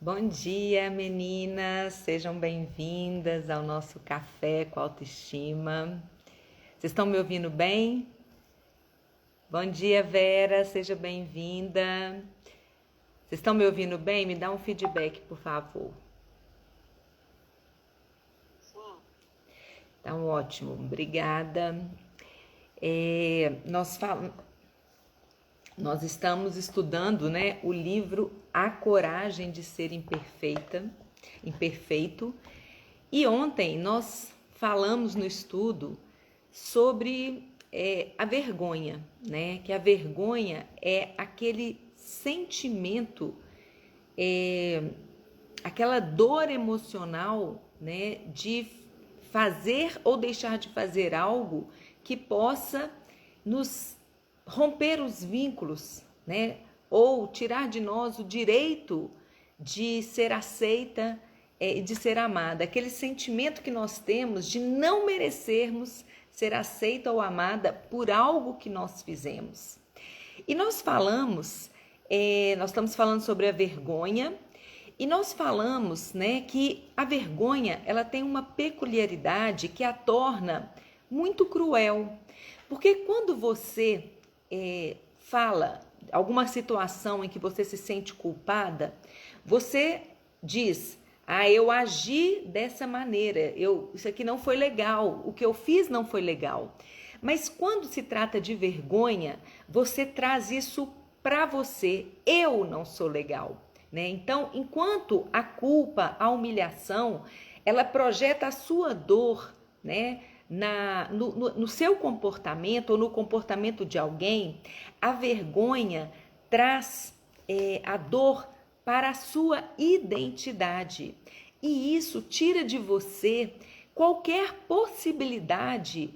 Bom dia, meninas! Sejam bem-vindas ao nosso Café com Autoestima. Vocês estão me ouvindo bem? Bom dia, Vera, seja bem-vinda. Vocês estão me ouvindo bem? Me dá um feedback, por favor. Sim. Então, ótimo, obrigada. Nós estamos estudando, né, o livro A Coragem de Ser Imperfeito. E ontem nós falamos no estudo sobre a vergonha, né? Que a vergonha é aquele sentimento, aquela dor emocional, né? De fazer ou deixar de fazer algo que possa nos romper os vínculos, né? Ou tirar de nós o direito de ser aceita e de ser amada. Aquele sentimento que nós temos de não merecermos ser aceita ou amada por algo que nós fizemos. E nós estamos falando sobre a vergonha, e nós falamos, né, que a vergonha ela tem uma peculiaridade que a torna muito cruel. Porque quando você fala alguma situação em que você se sente culpada, você diz: eu agi dessa maneira, isso aqui não foi legal, o que eu fiz não foi legal. Mas quando se trata de vergonha, você traz isso para você: eu não sou legal. Né? Então, enquanto a culpa, a humilhação, ela projeta a sua dor, né? No seu comportamento ou no comportamento de alguém, a vergonha traz a dor para a sua identidade. E isso tira de você qualquer possibilidade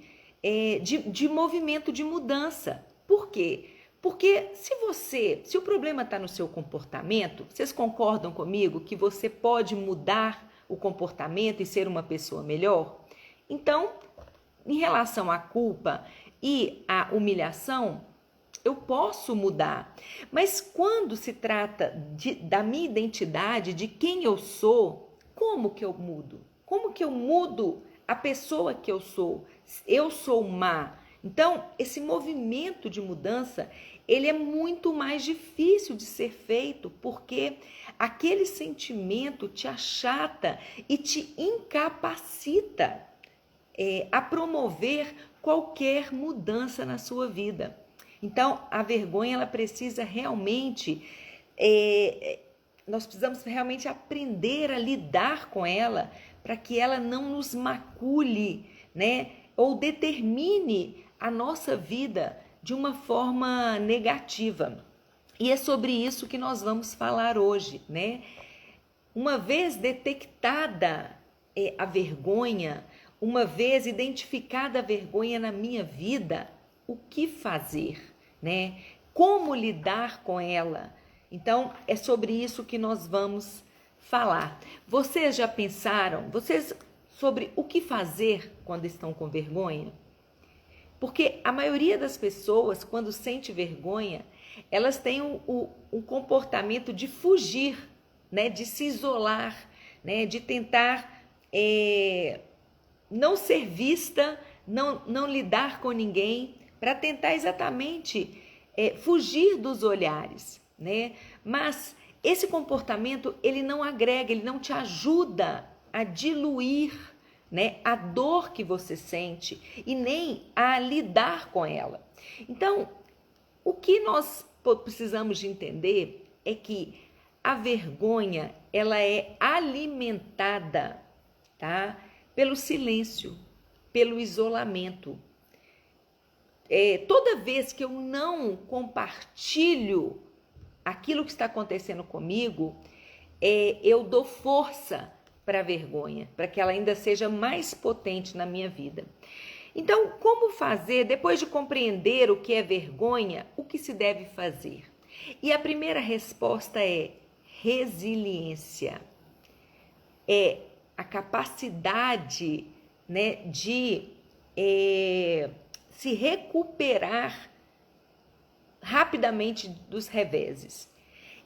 de movimento, de mudança. Por quê? Porque se o problema está no seu comportamento, vocês concordam comigo que você pode mudar o comportamento e ser uma pessoa melhor? Então, em relação à culpa e à humilhação, eu posso mudar. Mas quando se trata da minha identidade, de quem eu sou, como que eu mudo? Como que eu mudo a pessoa que eu sou? Eu sou má. Então, esse movimento de mudança, ele é muito mais difícil de ser feito, porque aquele sentimento te achata e te incapacita a promover qualquer mudança na sua vida. Então, a vergonha, ela precisa realmente, nós precisamos realmente aprender a lidar com ela para que ela não nos macule, né? Ou determine a nossa vida de uma forma negativa. E é sobre isso que nós vamos falar hoje, né? Uma vez detectada a vergonha, uma vez identificada a vergonha na minha vida, o que fazer, né? Como lidar com ela? Então, é sobre isso que nós vamos falar. Vocês já pensaram, sobre o que fazer quando estão com vergonha? Porque a maioria das pessoas, quando sente vergonha, elas têm um comportamento de fugir, né? De se isolar, né? De tentar não ser vista, não lidar com ninguém, para tentar exatamente fugir dos olhares, né? Mas esse comportamento, ele não agrega, ele não te ajuda a diluir, né, a dor que você sente e nem a lidar com ela. Então, o que nós precisamos de entender é que a vergonha, ela é alimentada, tá? Pelo silêncio, pelo isolamento. Toda vez que eu não compartilho aquilo que está acontecendo comigo, eu dou força para a vergonha, para que ela ainda seja mais potente na minha vida. Então, como fazer, depois de compreender o que é vergonha, o que se deve fazer? E a primeira resposta é resiliência. É a capacidade, né, de se recuperar rapidamente dos reveses.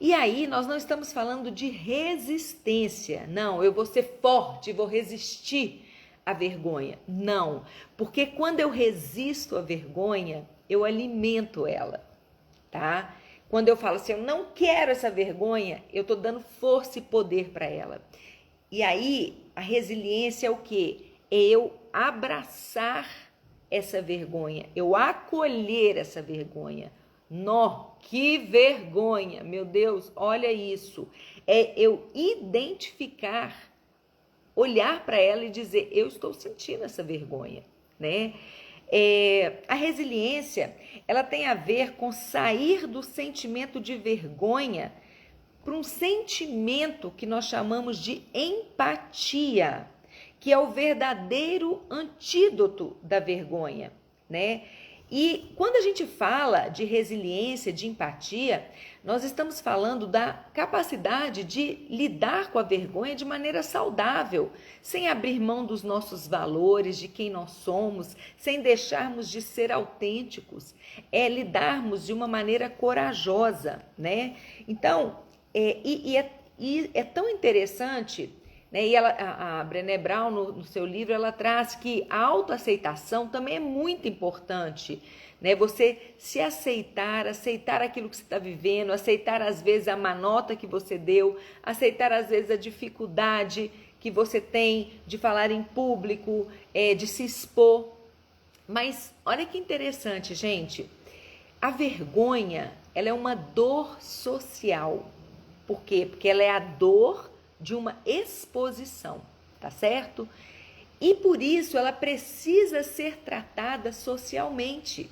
E aí nós não estamos falando de resistência. Não, eu vou ser forte, vou resistir à vergonha. Não, porque quando eu resisto à vergonha, eu alimento ela, tá? Quando eu falo assim, eu não quero essa vergonha, eu estou dando força e poder para ela. E aí, a resiliência é o quê? É eu abraçar essa vergonha, eu acolher essa vergonha. Nó, que vergonha, meu Deus, olha isso. É eu identificar, olhar para ela e dizer, eu estou sentindo essa vergonha, né? A resiliência, ela tem a ver com sair do sentimento de vergonha para um sentimento que nós chamamos de empatia, que é o verdadeiro antídoto da vergonha, né? E quando a gente fala de resiliência, de empatia, nós estamos falando da capacidade de lidar com a vergonha de maneira saudável, sem abrir mão dos nossos valores, de quem nós somos, sem deixarmos de ser autênticos, lidarmos de uma maneira corajosa, né? Então, é tão interessante, né? E a Brené Brown, no seu livro, ela traz que a autoaceitação também é muito importante, né? Você se aceitar aquilo que você está vivendo, aceitar às vezes a manota que você deu, aceitar às vezes a dificuldade que você tem de falar em público, de se expor. Mas olha que interessante, gente, a vergonha, ela é uma dor social. Por quê? Porque ela é a dor de uma exposição, tá certo? E por isso ela precisa ser tratada socialmente.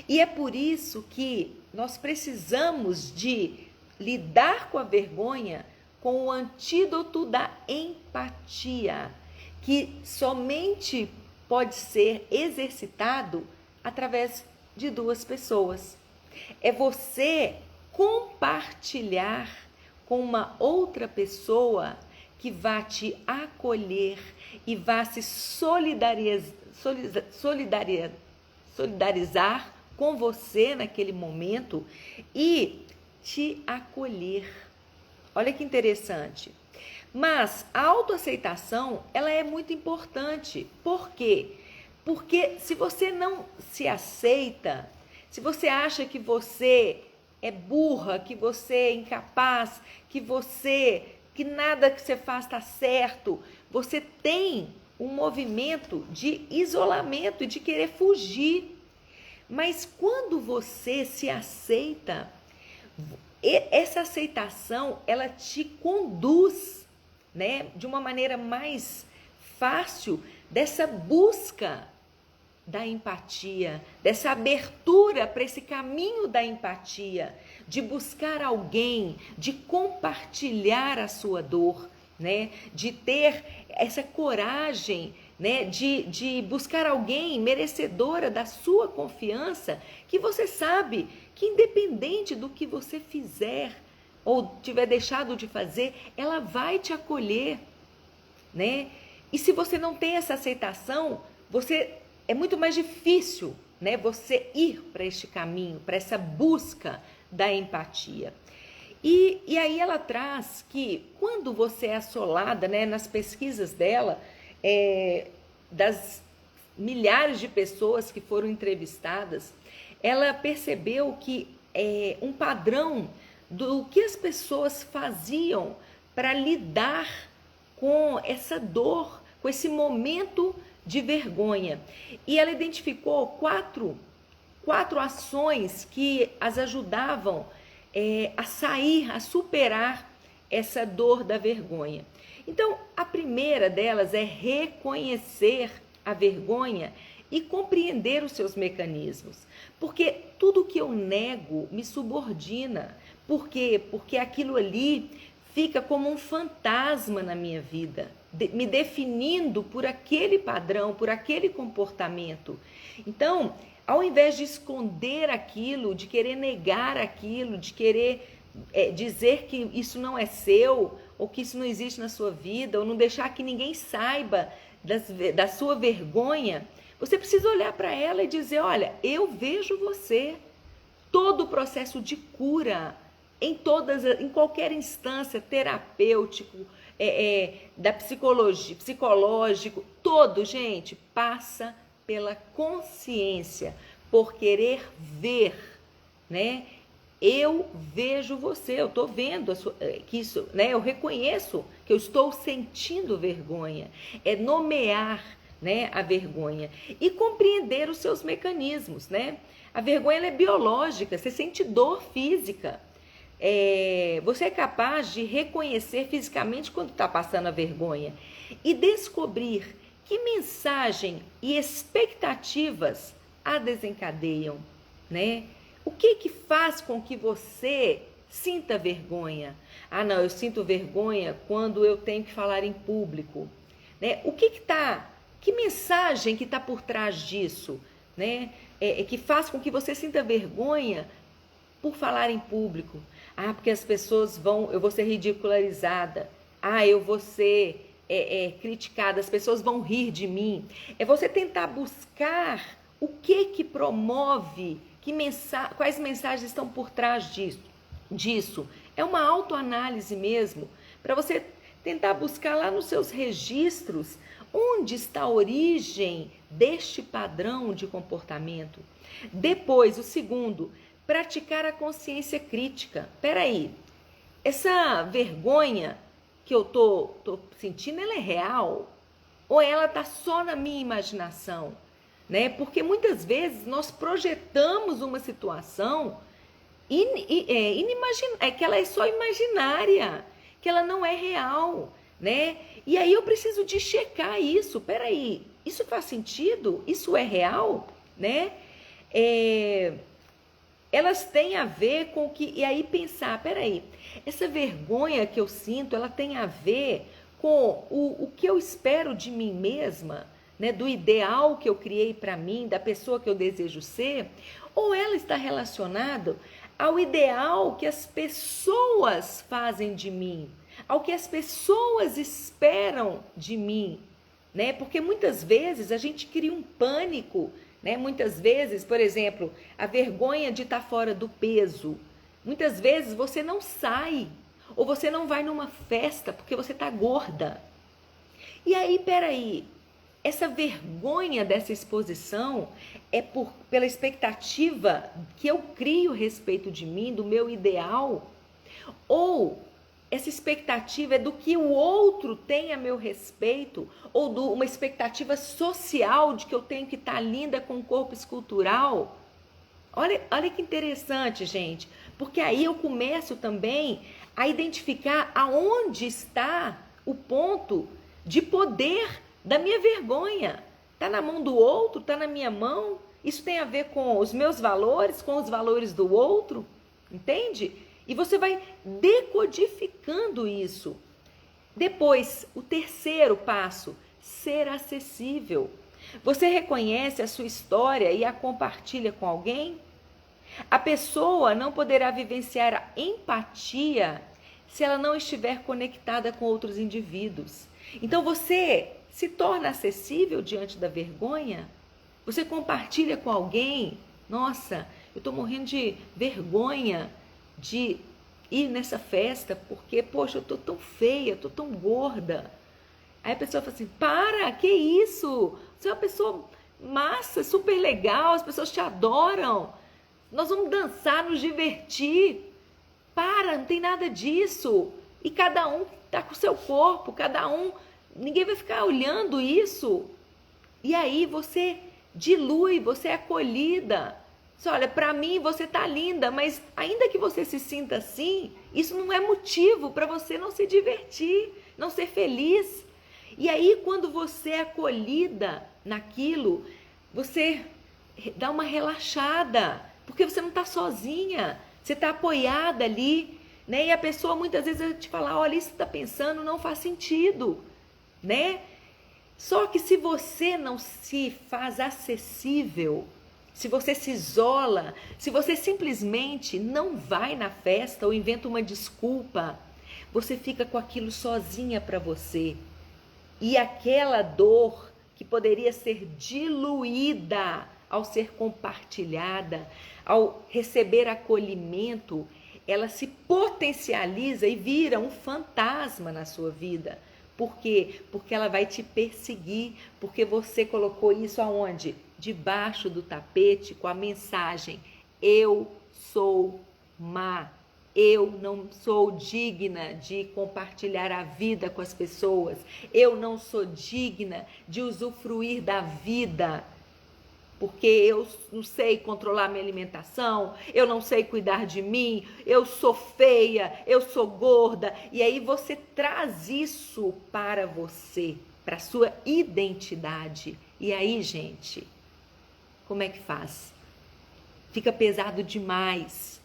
E é por isso que nós precisamos de lidar com a vergonha com o antídoto da empatia, que somente pode ser exercitado através de duas pessoas. É você compartilhar com uma outra pessoa que vai te acolher e vai se solidarizar com você naquele momento e te acolher. Olha que interessante. Mas a autoaceitação, ela é muito importante. Por quê? Porque se você não se aceita, se você acha que você é burra, que você é incapaz, que nada que você faz está certo, você tem um movimento de isolamento e de querer fugir. Mas quando você se aceita, essa aceitação, ela te conduz, né, de uma maneira mais fácil dessa busca da empatia, dessa abertura para esse caminho da empatia, de buscar alguém, de compartilhar a sua dor, né? De ter essa coragem, né? De buscar alguém merecedora da sua confiança, que você sabe que independente do que você fizer ou tiver deixado de fazer, ela vai te acolher, né? E se você não tem essa aceitação, é muito mais difícil, né, você ir para este caminho, para essa busca da empatia. E aí ela traz que quando você é assolada, né, nas pesquisas dela, das milhares de pessoas que foram entrevistadas, ela percebeu que um padrão do que as pessoas faziam para lidar com essa dor, com esse momento de vergonha. E ela identificou quatro ações que as ajudavam a sair, a superar essa dor da vergonha. Então, a primeira delas é reconhecer a vergonha e compreender os seus mecanismos. Porque tudo que eu nego me subordina. Por quê? Porque aquilo ali fica como um fantasma na minha vida, me definindo por aquele padrão, por aquele comportamento. Então, ao invés de esconder aquilo, de querer negar aquilo, de querer dizer que isso não é seu, ou que isso não existe na sua vida, ou não deixar que ninguém saiba da sua vergonha, você precisa olhar para ela e dizer, olha, eu vejo você. Todo o processo de cura em qualquer instância terapêutico, da psicologia, psicológico, todo, gente, passa pela consciência, por querer ver, né? Eu vejo você, eu estou vendo que isso, né? Eu reconheço que eu estou sentindo vergonha. É nomear, né, a vergonha e compreender os seus mecanismos, né? A vergonha ela é biológica, você sente dor física. Você é capaz de reconhecer fisicamente quando está passando a vergonha e descobrir que mensagem e expectativas a desencadeiam, né? O que faz com que você sinta vergonha? Ah, não, eu sinto vergonha quando eu tenho que falar em público, né? Que mensagem que está por trás disso, né? Que faz com que você sinta vergonha por falar em público. Ah, porque as pessoas eu vou ser ridicularizada. Ah, eu vou ser criticada, as pessoas vão rir de mim. É você tentar buscar o que promove, quais mensagens estão por trás disso. É uma autoanálise mesmo, para você tentar buscar lá nos seus registros onde está a origem deste padrão de comportamento. Depois, o segundo, praticar a consciência crítica. Peraí, essa vergonha que eu tô sentindo, ela é real? Ou ela tá só na minha imaginação? Né? Porque muitas vezes nós projetamos uma situação que ela é só imaginária, que ela não é real, né? E aí eu preciso de checar isso. Peraí, isso faz sentido? Isso é real? Né? Elas têm a ver com e aí pensar, peraí, essa vergonha que eu sinto, ela tem a ver com o que eu espero de mim mesma, né, do ideal que eu criei para mim, da pessoa que eu desejo ser, ou ela está relacionada ao ideal que as pessoas fazem de mim, ao que as pessoas esperam de mim, né? Porque muitas vezes a gente cria um pânico, né? Muitas vezes, por exemplo, a vergonha de estar fora do peso. Muitas vezes você não sai, ou você não vai numa festa porque você está gorda. E aí, peraí, essa vergonha dessa exposição é pela expectativa que eu crio a respeito de mim, do meu ideal? Ou essa expectativa é do que o outro tem a meu respeito? Ou uma expectativa social de que eu tenho que estar linda com o corpo escultural? Olha que interessante, gente. Porque aí eu começo também a identificar aonde está o ponto de poder da minha vergonha. Está na mão do outro? Está na minha mão? Isso tem a ver com os meus valores, com os valores do outro? Entende? E você vai decodificando isso. Depois, o terceiro passo, ser acessível. Você reconhece a sua história e a compartilha com alguém? A pessoa não poderá vivenciar a empatia se ela não estiver conectada com outros indivíduos. Então você se torna acessível diante da vergonha? Você compartilha com alguém? Nossa, eu estou morrendo de vergonha de ir nessa festa porque, poxa, eu estou tão feia, estou tão gorda. Aí a pessoa fala assim, que isso? Você é uma pessoa massa, super legal, as pessoas te adoram. Nós vamos dançar, nos divertir. Não tem nada disso. E cada um está com o seu corpo, ninguém vai ficar olhando isso. E aí você dilui, você é acolhida. Olha, para mim você tá linda, mas ainda que você se sinta assim, isso não é motivo para você não se divertir, não ser feliz. E aí quando você é acolhida naquilo, você dá uma relaxada, porque você não está sozinha, você está apoiada ali, né? E a pessoa muitas vezes vai te falar, olha, isso que você está pensando não faz sentido, né? Só que se você não se faz acessível, se você se isola, se você simplesmente não vai na festa ou inventa uma desculpa, você fica com aquilo sozinha para você. E aquela dor que poderia ser diluída ao ser compartilhada, ao receber acolhimento, ela se potencializa e vira um fantasma na sua vida. Por quê? Porque ela vai te perseguir, porque você colocou isso aonde? Debaixo do tapete, com a mensagem: eu sou má, eu não sou digna de compartilhar a vida com as pessoas, eu não sou digna de usufruir da vida, porque eu não sei controlar minha alimentação, eu não sei cuidar de mim, eu sou feia, eu sou gorda. E aí você traz isso para você, para a sua identidade. E aí, gente, como é que faz? Fica pesado demais,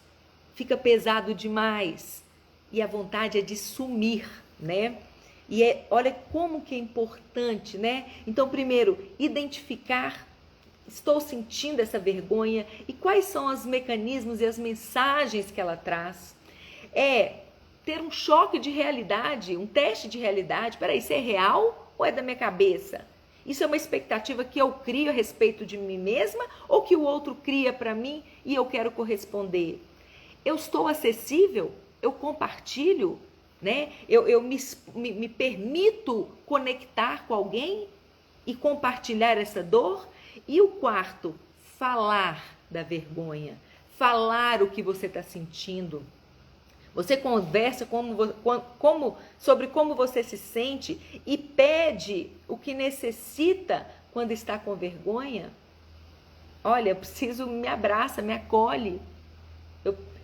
fica pesado demais. E a vontade é de sumir, né? E olha como que é importante, né? Então, primeiro, identificar: estou sentindo essa vergonha e quais são os mecanismos e as mensagens que ela traz. É ter um choque de realidade, um teste de realidade. Peraí, isso é real ou é da minha cabeça? Isso é uma expectativa que eu crio a respeito de mim mesma ou que o outro cria para mim e eu quero corresponder? Eu estou acessível? Eu compartilho? Né? Eu me permito conectar com alguém e compartilhar essa dor? E o quarto, falar da vergonha, falar o que você está sentindo. Você conversa sobre como você se sente e pede o que necessita quando está com vergonha. Olha, eu preciso, me abraça, me acolhe.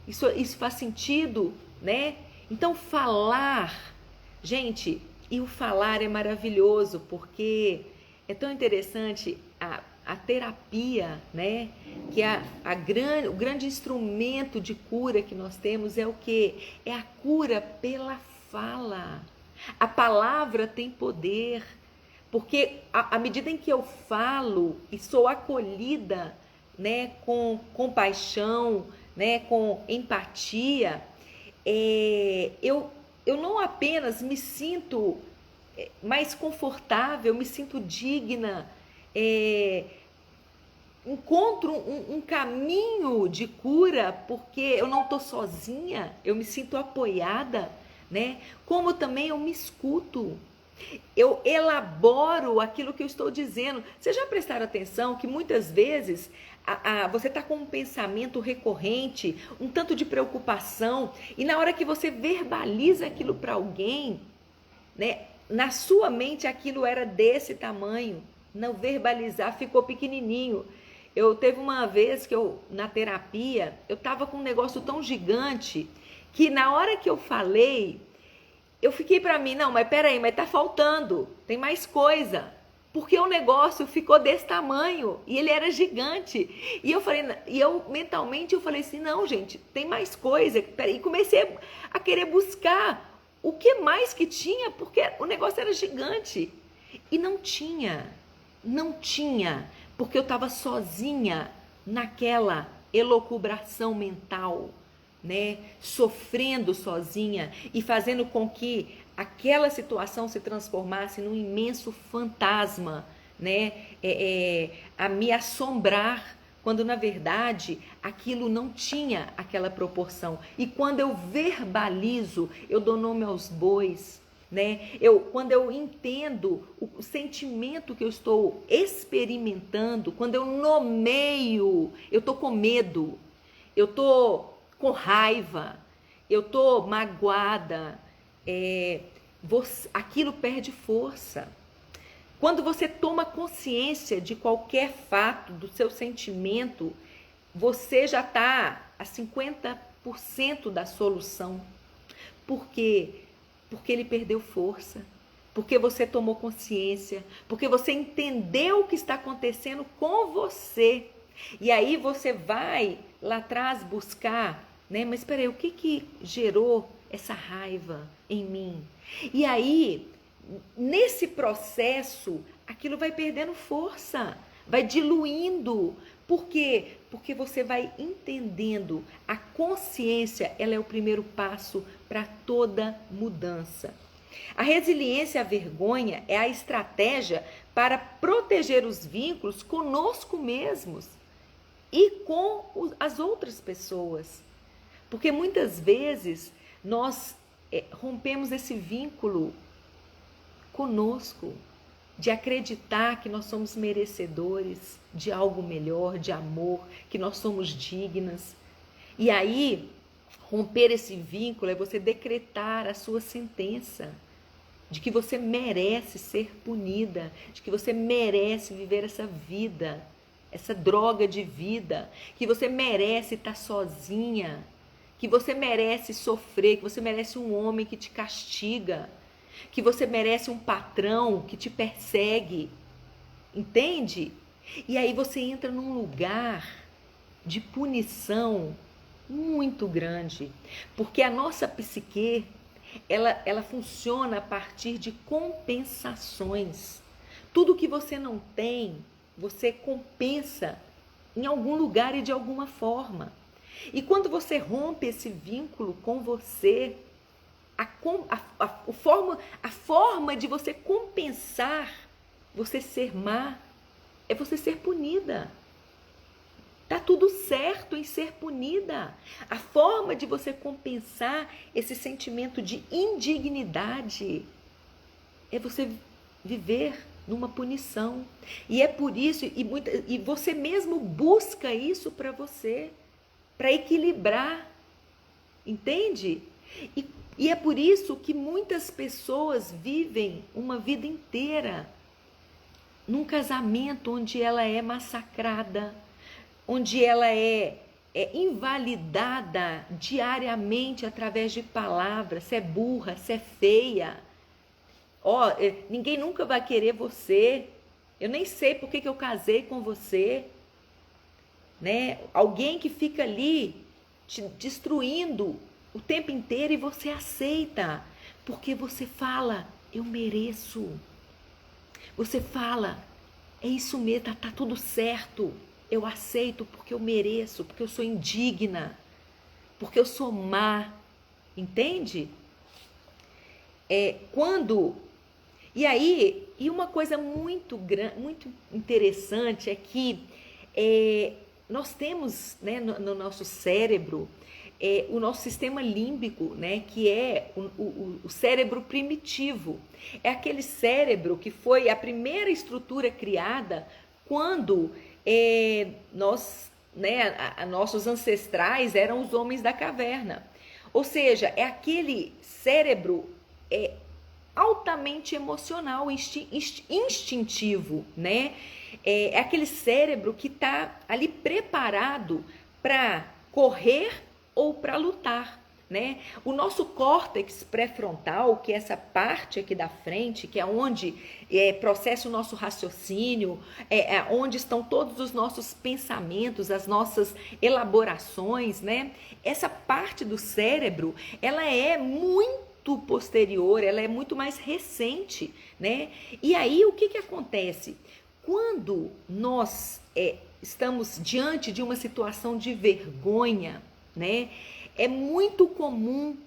Isso faz sentido, né? Então, falar, gente, e o falar é maravilhoso, porque é tão interessante a terapia, né? Que o grande instrumento de cura que nós temos é o quê? É a cura pela fala. A palavra tem poder, porque à medida em que eu falo e sou acolhida, né, com compaixão, né, com empatia, eu não apenas me sinto mais confortável, me sinto digna, encontro um caminho de cura, porque eu não estou sozinha, eu me sinto apoiada, né? Como também eu me escuto, eu elaboro aquilo que eu estou dizendo. Vocês já prestaram atenção que muitas vezes você está com um pensamento recorrente, um tanto de preocupação, e na hora que você verbaliza aquilo para alguém, né, na sua mente aquilo era desse tamanho, não verbalizar ficou pequenininho. Teve uma vez que na terapia, eu estava com um negócio tão gigante, que na hora que eu falei, eu fiquei para mim, não, mas peraí, mas tá faltando, tem mais coisa, porque o negócio ficou desse tamanho e ele era gigante. E eu mentalmente eu falei assim, não, gente, tem mais coisa. Peraí, e comecei a querer buscar o que mais que tinha, porque o negócio era gigante. E não tinha, porque eu estava sozinha naquela elucubração mental, né? Sofrendo sozinha e fazendo com que aquela situação se transformasse num imenso fantasma, né? A me assombrar, quando na verdade aquilo não tinha aquela proporção. E quando eu verbalizo, eu dou nome aos bois, né? Quando eu entendo o sentimento que eu estou experimentando, quando eu nomeio, eu estou com medo, eu estou com raiva, eu estou magoada, aquilo perde força. Quando você toma consciência de qualquer fato, do seu sentimento, você já está a 50% da solução. Por quê? Porque ele perdeu força, porque você tomou consciência, porque você entendeu o que está acontecendo com você. E aí você vai lá atrás buscar, né? Mas espera aí, o que gerou essa raiva em mim? E aí, nesse processo, aquilo vai perdendo força, vai diluindo. Por quê? Porque você vai entendendo. A consciência, ela é o primeiro passo para toda mudança. A resiliência à vergonha é a estratégia para proteger os vínculos conosco mesmos e com as outras pessoas. Porque muitas vezes nós rompemos esse vínculo conosco, de acreditar que nós somos merecedores de algo melhor, de amor, que nós somos dignas. E aí, romper esse vínculo é você decretar a sua sentença de que você merece ser punida, de que você merece viver essa vida, essa droga de vida, que você merece estar sozinha, que você merece sofrer, que você merece um homem que te castiga, que você merece um patrão que te persegue, entende? E aí você entra num lugar de punição muito grande, porque a nossa psique, ela funciona a partir de compensações. Tudo que você não tem, você compensa em algum lugar e de alguma forma. E quando você rompe esse vínculo com você, a forma de você compensar você ser má é você ser punida. Tá tudo certo em ser punida. A forma de você compensar esse sentimento de indignidade é você viver numa punição. E é por isso, e você mesmo busca isso para você, para equilibrar, entende? E é por isso que muitas pessoas vivem uma vida inteira num casamento onde ela é massacrada, onde ela é invalidada diariamente através de palavras. Você é burra, você é feia, ninguém nunca vai querer você, eu nem sei por que eu casei com você, né? Alguém que fica ali te destruindo o tempo inteiro e você aceita, porque você fala, eu mereço. Você fala, é isso mesmo, tá tudo certo. Eu aceito porque eu mereço, porque eu sou indigna, porque eu sou má. Entende? E uma coisa muito interessante é que nós temos, né, no nosso cérebro, o nosso sistema límbico, né, que é o cérebro primitivo. É aquele cérebro que foi a primeira estrutura criada quando nossos ancestrais eram os homens da caverna. Ou seja, é aquele cérebro altamente emocional, instintivo, né? É aquele cérebro que está ali preparado para correr ou para lutar, né? O nosso córtex pré-frontal, que é essa parte aqui da frente, que é onde processa o nosso raciocínio, onde estão todos os nossos pensamentos, as nossas elaborações, né? Essa parte do cérebro, ela é muito posterior, ela é muito mais recente, né? E aí o que acontece? Quando nós estamos diante de uma situação de vergonha, né? É muito comum,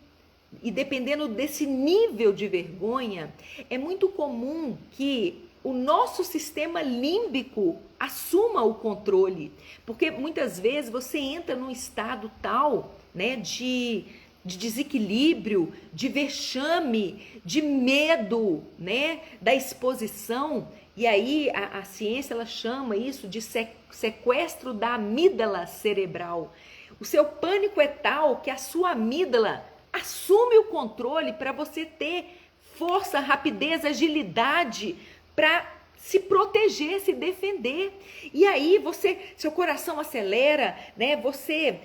e dependendo desse nível de vergonha, é muito comum que o nosso sistema límbico assuma o controle, porque muitas vezes você entra num estado tal, né, de desequilíbrio, de vexame, de medo, né, da exposição. E aí a ciência ela chama isso de sequestro da amígdala cerebral. O seu pânico é tal que a sua amígdala assume o controle para você ter força, rapidez, agilidade para se proteger, se defender. E aí seu coração acelera, né?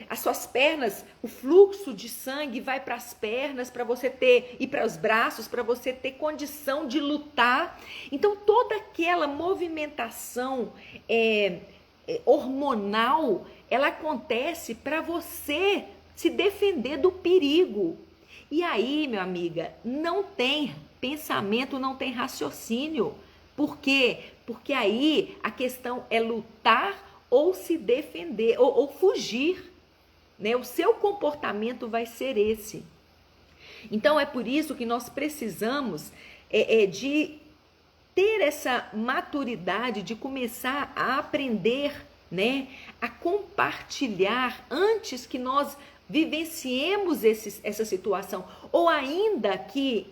As suas pernas, o fluxo de sangue vai para as pernas para você e para os braços para você ter condição de lutar. Então toda aquela movimentação hormonal, ela acontece para você se defender do perigo. E aí, minha amiga, não tem pensamento, não tem raciocínio. Por quê? Porque aí a questão é lutar ou se defender, ou fugir, né? O seu comportamento vai ser esse. Então é por isso que nós precisamos de ter essa maturidade, de começar a aprender, né, a compartilhar antes que nós vivenciemos essa situação, ou ainda que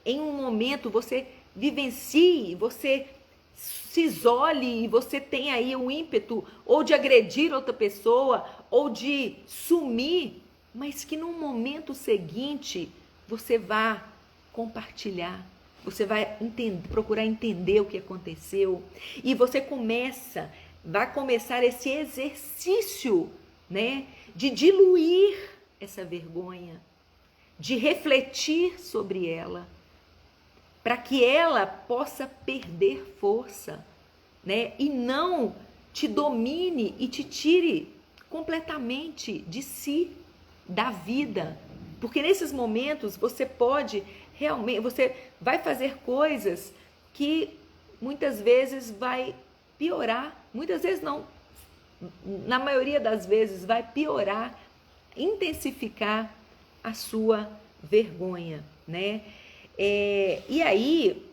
em um momento você vivencie, você se isole e você tem aí o ímpeto ou de agredir outra pessoa ou de sumir, mas que no momento seguinte você vá compartilhar, você vai procurar entender o que aconteceu e você vai começar esse exercício, né, de diluir essa vergonha, de refletir sobre ela, para que ela possa perder força, né? E não te domine e te tire completamente de si, da vida. Porque nesses momentos você pode realmente, você vai fazer coisas que muitas vezes vai piorar, muitas vezes não, na maioria das vezes vai piorar, intensificar a sua vergonha, né? E aí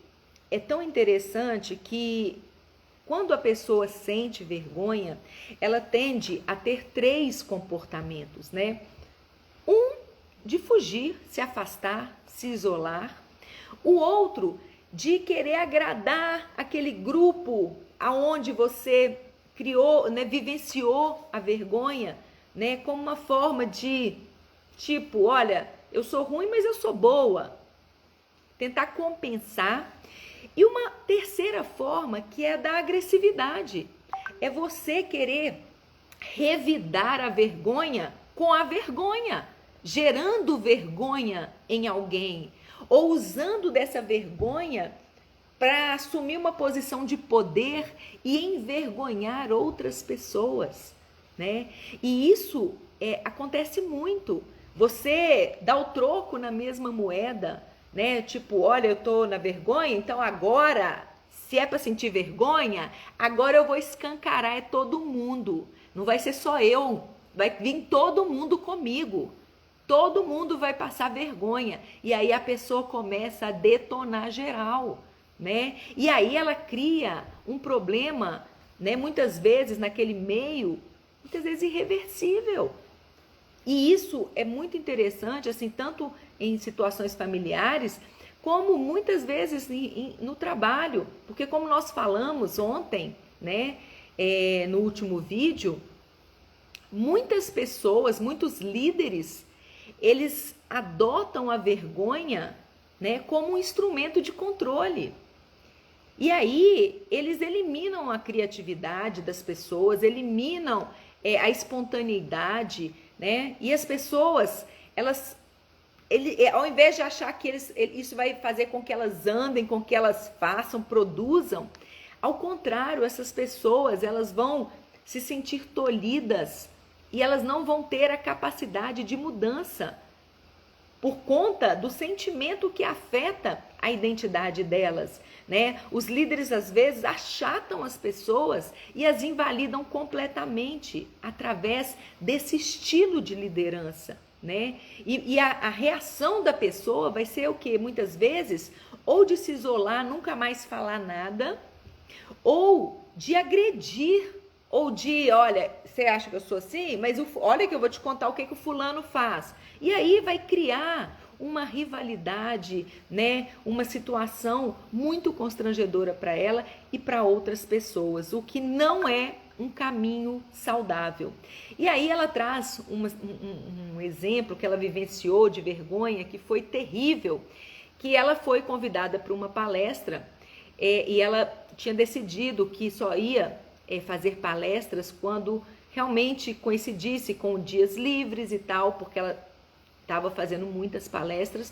é tão interessante que quando a pessoa sente vergonha, ela tende a ter 3 comportamentos, né? De fugir, se afastar, se isolar. O outro, de querer agradar aquele grupo aonde você criou, né, vivenciou a vergonha, né, como uma forma de, tipo, olha, eu sou ruim, mas eu sou boa. Tentar compensar. E uma terceira forma, que é da agressividade. É você querer revidar a vergonha com a vergonha, gerando vergonha em alguém, ou usando dessa vergonha para assumir uma posição de poder e envergonhar outras pessoas, né? E isso acontece muito. Você dá o troco na mesma moeda, né? Tipo, olha, eu tô na vergonha, então agora, se é para sentir vergonha, agora eu vou escancarar todo mundo. Não vai ser só eu, vai vir todo mundo comigo. Todo mundo vai passar vergonha. E aí a pessoa começa a detonar geral, né? E aí ela cria um problema, né? Muitas vezes naquele meio, muitas vezes irreversível. E isso é muito interessante, assim, tanto em situações familiares, como muitas vezes no trabalho. Porque como nós falamos ontem, né, no último vídeo, muitas pessoas, muitos líderes, eles adotam a vergonha, né, como um instrumento de controle. E aí eles eliminam a criatividade das pessoas, eliminam a espontaneidade, né? E as pessoas, ao invés de achar que isso vai fazer com que elas andem, com que elas façam, produzam, ao contrário, essas pessoas, elas vão se sentir tolhidas e elas não vão ter a capacidade de mudança por conta do sentimento que afeta a identidade delas, né? Os líderes às vezes achatam as pessoas e as invalidam completamente através desse estilo de liderança, né? E a reação da pessoa vai ser o quê? Muitas vezes, ou de se isolar, nunca mais falar nada, ou de agredir, ou de, olha, você acha que eu sou assim? Mas olha que eu vou te contar o que o fulano faz. E aí vai criar uma rivalidade, né? Uma situação muito constrangedora para ela e para outras pessoas, o que não é um caminho saudável. E aí ela traz um exemplo que ela vivenciou de vergonha, que foi terrível, que ela foi convidada para uma palestra e ela tinha decidido que só ia fazer palestras quando realmente coincidisse com dias livres e tal, porque ela estava fazendo muitas palestras.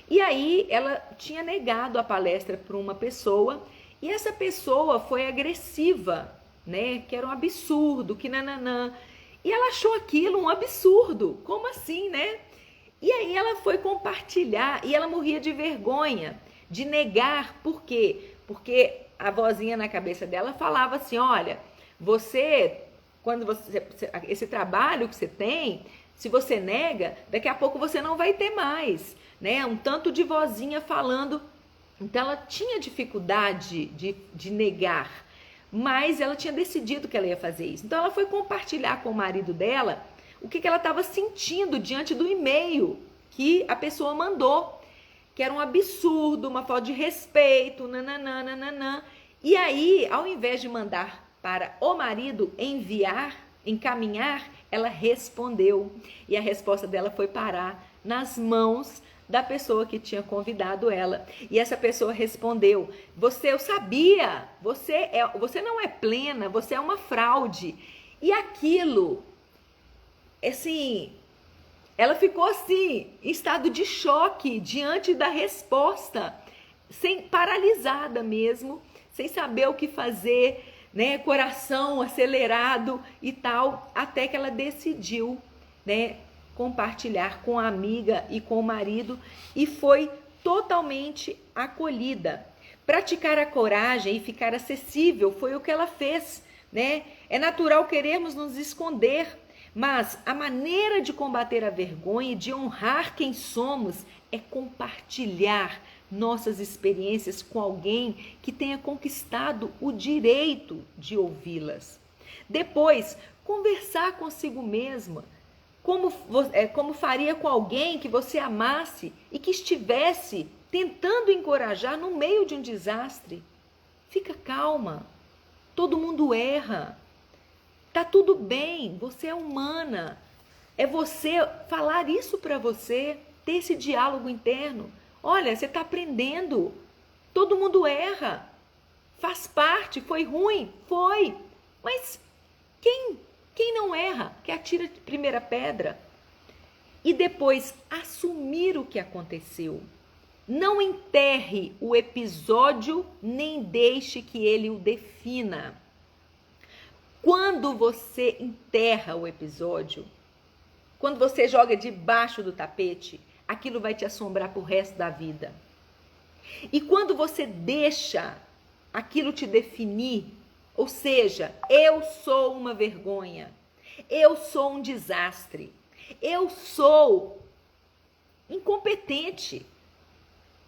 E aí ela tinha negado a palestra para uma pessoa e essa pessoa foi agressiva, né? Que era um absurdo, que nananã. E ela achou aquilo um absurdo. Como assim, né? E aí ela foi compartilhar e ela morria de vergonha, de negar. Por quê? Porque a vozinha na cabeça dela falava assim, olha, esse trabalho que você tem, se você nega, daqui a pouco você não vai ter mais, né? Um tanto de vozinha falando. Então ela tinha dificuldade de negar, mas ela tinha decidido que ela ia fazer isso. Então ela foi compartilhar com o marido dela o que ela estava sentindo diante do e-mail que a pessoa mandou, que era um absurdo, uma falta de respeito, nananã, nananã. E aí, ao invés de mandar para o marido encaminhar, ela respondeu. E a resposta dela foi parar nas mãos da pessoa que tinha convidado ela. E essa pessoa respondeu: eu sabia, você não é plena, você é uma fraude. E aquilo, assim, ela ficou assim, em estado de choque diante da resposta, paralisada mesmo, sem saber o que fazer, né? Coração acelerado e tal, até que ela decidiu, né, compartilhar com a amiga e com o marido e foi totalmente acolhida. Praticar a coragem e ficar acessível foi o que ela fez, né? É natural querermos nos esconder, mas a maneira de combater a vergonha e de honrar quem somos é compartilhar nossas experiências com alguém que tenha conquistado o direito de ouvi-las. Depois, conversar consigo mesma, como faria com alguém que você amasse e que estivesse tentando encorajar no meio de um desastre. Fica calma, todo mundo erra, tá tudo bem, você é humana. É você falar isso para você, ter esse diálogo interno. Olha, você está aprendendo, todo mundo erra, faz parte, foi ruim, foi, mas quem não erra, que atira a primeira pedra. E depois assumir o que aconteceu. Não enterre o episódio, nem deixe que ele o defina. Quando você enterra o episódio, quando você joga debaixo do tapete, aquilo vai te assombrar pro resto da vida. E quando você deixa aquilo te definir, ou seja, eu sou uma vergonha, eu sou um desastre, eu sou incompetente.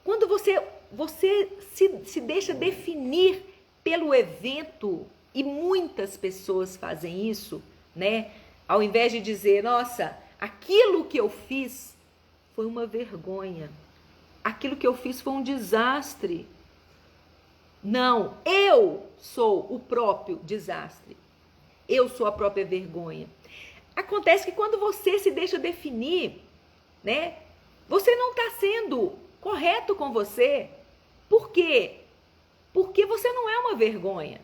Quando você se deixa definir pelo evento, e muitas pessoas fazem isso, né? Ao invés de dizer, nossa, aquilo que eu fiz foi uma vergonha, aquilo que eu fiz foi um desastre. Não, eu sou o próprio desastre. Eu sou a própria vergonha. Acontece que quando você se deixa definir, né? Você não está sendo correto com você. Por quê? Porque você não é uma vergonha.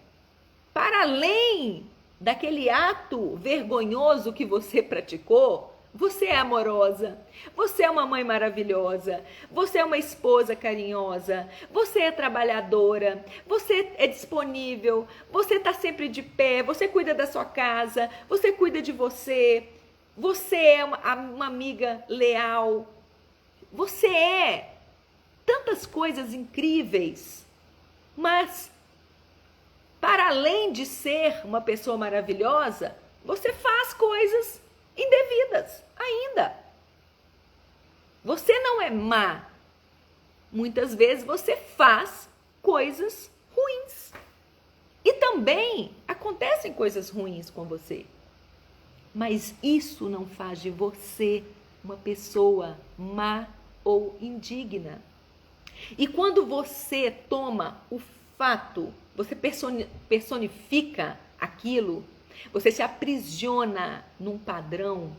Para além daquele ato vergonhoso que você praticou, você é amorosa, você é uma mãe maravilhosa, você é uma esposa carinhosa, você é trabalhadora, você é disponível, você está sempre de pé, você cuida da sua casa, você cuida de você, você é uma amiga leal, você é tantas coisas incríveis, mas para além de ser uma pessoa maravilhosa, você faz coisas indevidas ainda. Você não é má. Muitas vezes você faz coisas ruins. E também acontecem coisas ruins com você. Mas isso não faz de você uma pessoa má ou indigna. E quando você toma o fato, você personifica aquilo, você se aprisiona num padrão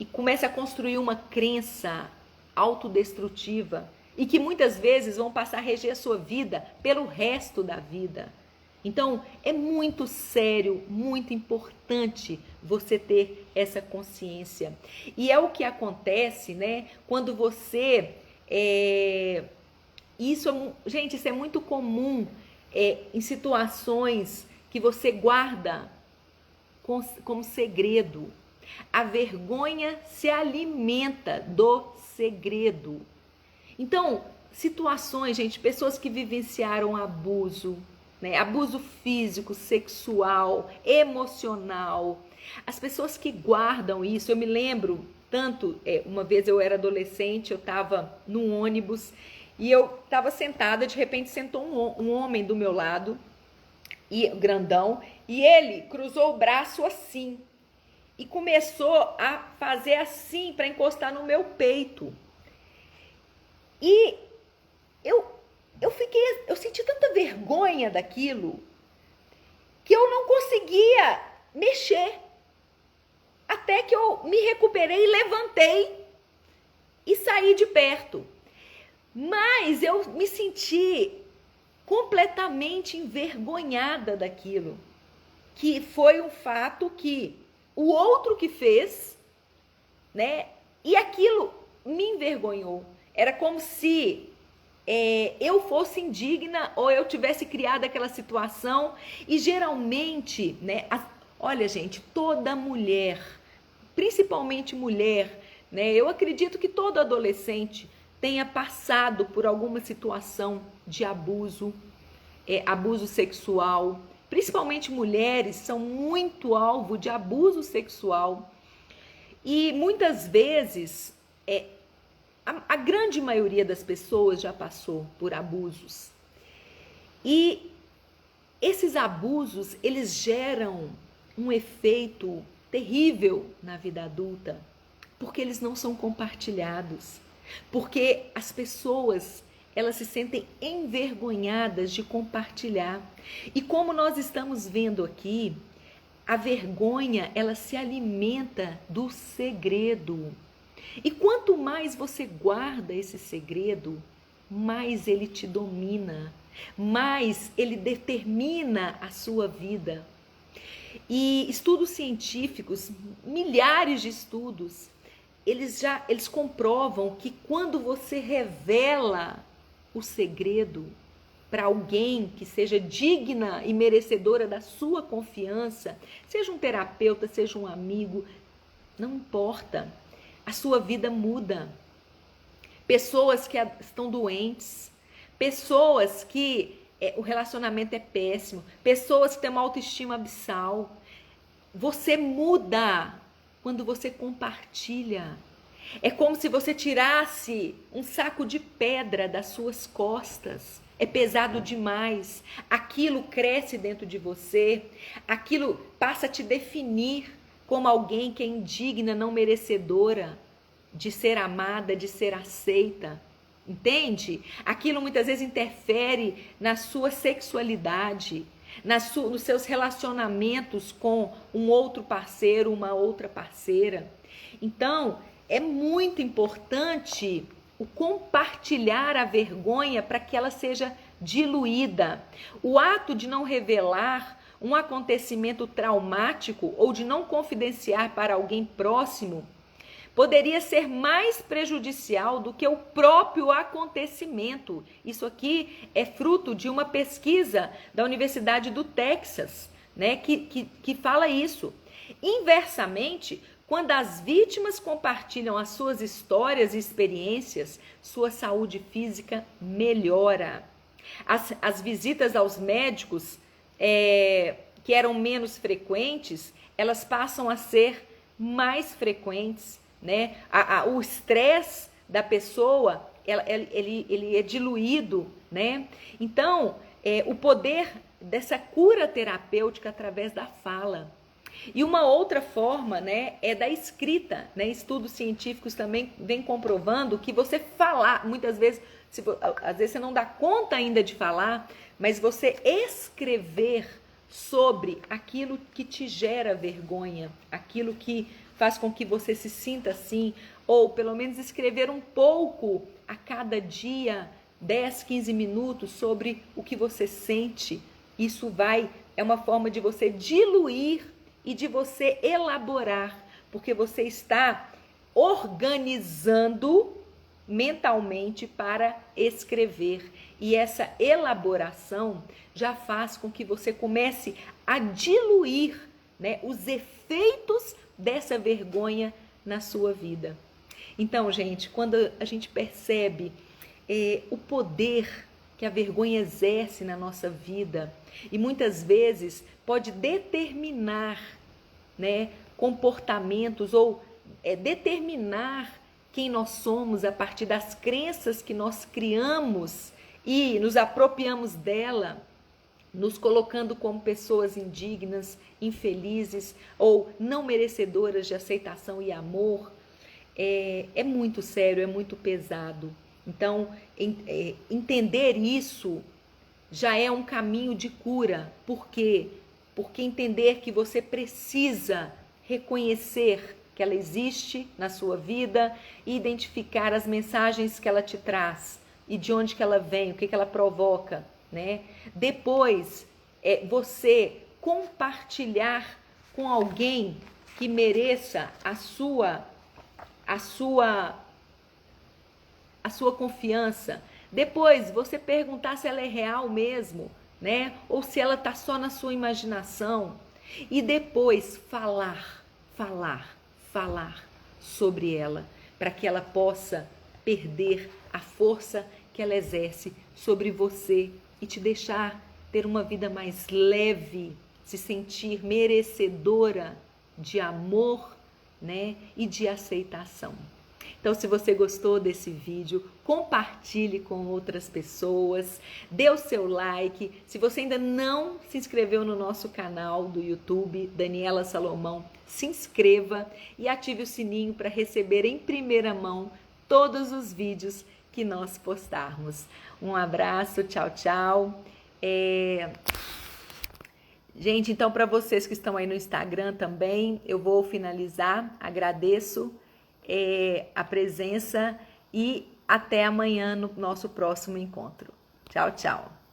e começa a construir uma crença autodestrutiva e que muitas vezes vão passar a reger a sua vida pelo resto da vida. Então, é muito sério, muito importante você ter essa consciência. E é o que acontece, né, quando você... Gente, isso é muito comum em situações que você guarda como segredo. A vergonha se alimenta do segredo. Então, situações, gente, pessoas que vivenciaram abuso, né? Abuso físico, sexual, emocional. As pessoas que guardam isso, eu me lembro tanto, uma vez eu era adolescente, eu estava num ônibus e eu estava sentada, de repente sentou um homem do meu lado, grandão, e ele cruzou o braço assim. e começou a fazer assim para encostar no meu peito. E eu senti tanta vergonha daquilo que eu não conseguia mexer. Até que eu me recuperei, levantei e saí de perto. Mas eu me senti completamente envergonhada daquilo, que foi um fato que o outro que fez, né? E aquilo me envergonhou. Era como se eu fosse indigna ou eu tivesse criado aquela situação. E geralmente, né? Olha, gente, toda mulher, principalmente mulher, né? Eu acredito que todo adolescente tenha passado por alguma situação de abuso, abuso sexual. Principalmente mulheres são muito alvo de abuso sexual. E muitas vezes, a grande maioria das pessoas já passou por abusos. E esses abusos, eles geram um efeito terrível na vida adulta, porque eles não são compartilhados. Porque as pessoas, elas se sentem envergonhadas de compartilhar. E como nós estamos vendo aqui, a vergonha, ela se alimenta do segredo. E quanto mais você guarda esse segredo, mais ele te domina, mais ele determina a sua vida. E estudos científicos, milhares de estudos, eles comprovam que quando você revela o segredo para alguém que seja digna e merecedora da sua confiança, seja um terapeuta, seja um amigo, não importa, a sua vida muda. Pessoas que estão doentes, pessoas que o relacionamento é péssimo, pessoas que têm uma autoestima abissal. Você muda quando você compartilha. É como se você tirasse um saco de pedra das suas costas. É pesado demais. Aquilo cresce dentro de você. Aquilo passa a te definir como alguém que é indigna, não merecedora de ser amada, de ser aceita. Entende? Aquilo muitas vezes interfere na sua sexualidade, nos seus relacionamentos com um outro parceiro, uma outra parceira. Então, é muito importante o compartilhar a vergonha para que ela seja diluída. O ato de não revelar um acontecimento traumático ou de não confidenciar para alguém próximo poderia ser mais prejudicial do que o próprio acontecimento. Isso aqui é fruto de uma pesquisa da Universidade do Texas, né, que fala isso. Inversamente, quando as vítimas compartilham as suas histórias e experiências, sua saúde física melhora. As visitas aos médicos, que eram menos frequentes, elas passam a ser mais frequentes. Né? O estresse da pessoa, ele é diluído, né? Então, o poder dessa cura terapêutica através da fala. E uma outra forma, né, é da escrita, né? Estudos científicos também vêm comprovando que você falar, muitas vezes, às vezes você não dá conta ainda de falar, mas você escrever sobre aquilo que te gera vergonha, aquilo que faz com que você se sinta assim, ou pelo menos escrever um pouco a cada dia, 10, 15 minutos sobre o que você sente. Isso é uma forma de você diluir e de você elaborar, porque você está organizando mentalmente para escrever. E essa elaboração já faz com que você comece a diluir, né, os efeitos dessa vergonha na sua vida. Então, gente, quando a gente percebe o poder que a vergonha exerce na nossa vida e muitas vezes pode determinar, né, comportamentos ou determinar quem nós somos a partir das crenças que nós criamos e nos apropriamos dela, nos colocando como pessoas indignas, infelizes ou não merecedoras de aceitação e amor, é muito sério, é muito pesado. Então, entender isso já é um caminho de cura. Por quê? Porque entender que você precisa reconhecer que ela existe na sua vida e identificar as mensagens que ela te traz e de onde que ela vem, o que que ela provoca, né? Depois, você compartilhar com alguém que mereça a sua confiança. Depois, você perguntar se ela é real mesmo, né? Ou se ela está só na sua imaginação. E depois, falar sobre ela, para que ela possa perder a força que ela exerce sobre você e te deixar ter uma vida mais leve, se sentir merecedora de amor, né? E de aceitação. Então, se você gostou desse vídeo, compartilhe com outras pessoas, dê o seu like. Se você ainda não se inscreveu no nosso canal do YouTube, Daniela Salomão, se inscreva e ative o sininho para receber em primeira mão todos os vídeos que nós postarmos. Um abraço, tchau, tchau. Gente, então para vocês que estão aí no Instagram também, eu vou finalizar, agradeço a presença e até amanhã no nosso próximo encontro. Tchau, tchau.